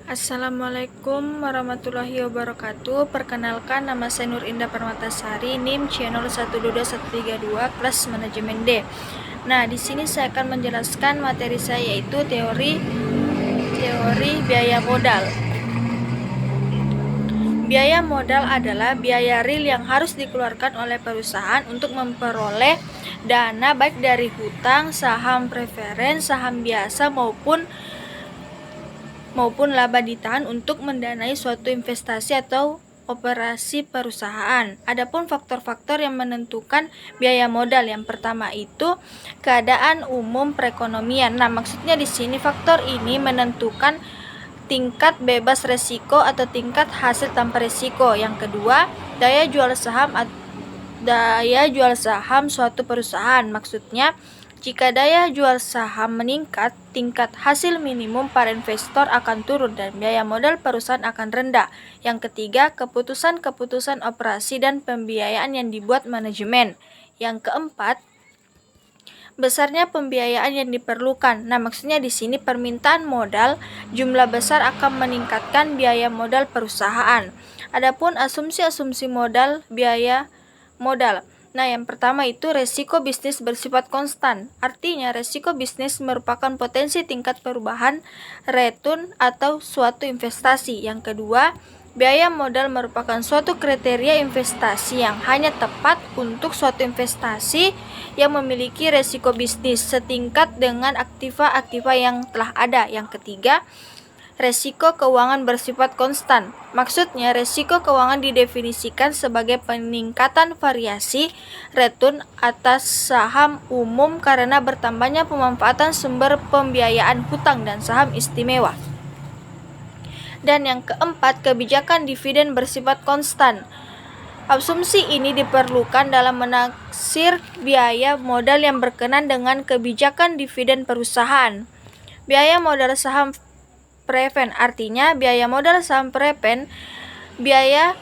Assalamualaikum warahmatullahi wabarakatuh. Perkenalkan, nama saya Nur Indah Permatasari, NIM C 012132, kelas manajemen D. Nah, di sini saya akan menjelaskan materi saya, yaitu teori biaya modal. Biaya modal adalah biaya real yang harus dikeluarkan oleh perusahaan untuk memperoleh dana baik dari hutang, saham preferen, saham biasa maupun laba ditahan untuk mendanai suatu investasi atau operasi perusahaan. Adapun faktor-faktor yang menentukan biaya modal, yang pertama itu keadaan umum perekonomian. Nah, maksudnya di sini faktor ini menentukan tingkat bebas resiko atau tingkat hasil tanpa resiko. Yang kedua, daya jual saham suatu perusahaan. Maksudnya, jika daya jual saham meningkat, tingkat hasil minimum para investor akan turun dan biaya modal perusahaan akan rendah. Yang ketiga, keputusan-keputusan operasi dan pembiayaan yang dibuat manajemen. Yang keempat, besarnya pembiayaan yang diperlukan. Nah, maksudnya di sini permintaan modal jumlah besar akan meningkatkan biaya modal perusahaan. Adapun asumsi-asumsi modal biaya modal. Nah, yang pertama itu resiko bisnis bersifat konstan. Artinya resiko bisnis merupakan potensi tingkat perubahan return atau suatu investasi. Yang kedua, biaya modal merupakan suatu kriteria investasi yang hanya tepat untuk suatu investasi yang memiliki resiko bisnis setingkat dengan aktiva-aktiva yang telah ada. Yang ketiga, resiko keuangan bersifat konstan. Maksudnya, resiko keuangan didefinisikan sebagai peningkatan variasi return atas saham umum karena bertambahnya pemanfaatan sumber pembiayaan hutang dan saham istimewa. Dan yang keempat, kebijakan dividen bersifat konstan. Asumsi ini diperlukan dalam menaksir biaya modal yang berkenan dengan kebijakan dividen perusahaan. Biaya modal saham prefen, artinya biaya modal saham prefen, biaya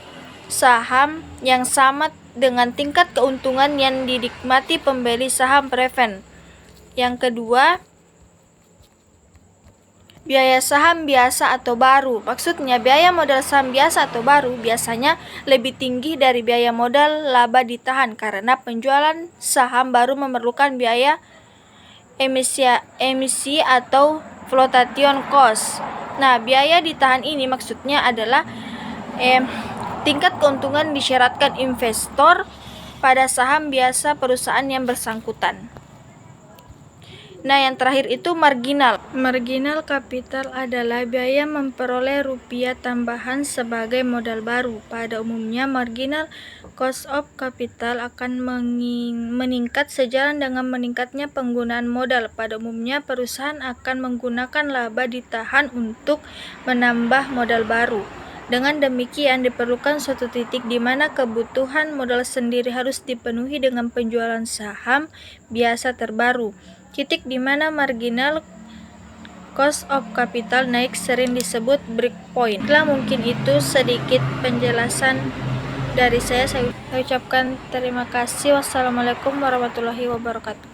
saham yang sama dengan tingkat keuntungan yang dinikmati pembeli saham prefen. Yang kedua, biaya saham biasa atau baru. Maksudnya biaya modal saham biasa atau baru biasanya lebih tinggi dari biaya modal laba ditahan karena penjualan saham baru memerlukan biaya emisi atau flotation cost. Nah, biaya ditahan ini maksudnya adalah tingkat keuntungan disyaratkan investor pada saham biasa perusahaan yang bersangkutan. Nah, yang terakhir itu marginal. Marginal kapital adalah biaya memperoleh rupiah tambahan sebagai modal baru. Pada umumnya, marginal cost of capital akan meningkat sejalan dengan meningkatnya penggunaan modal. Pada umumnya, perusahaan akan menggunakan laba ditahan untuk menambah modal baru. Dengan demikian, diperlukan suatu titik di mana kebutuhan modal sendiri harus dipenuhi dengan penjualan saham biasa terbaru. Titik di mana marginal cost of capital naik sering disebut break point. Mungkin itu sedikit penjelasan dari saya. Saya ucapkan terima kasih. Wassalamualaikum warahmatullahi wabarakatuh.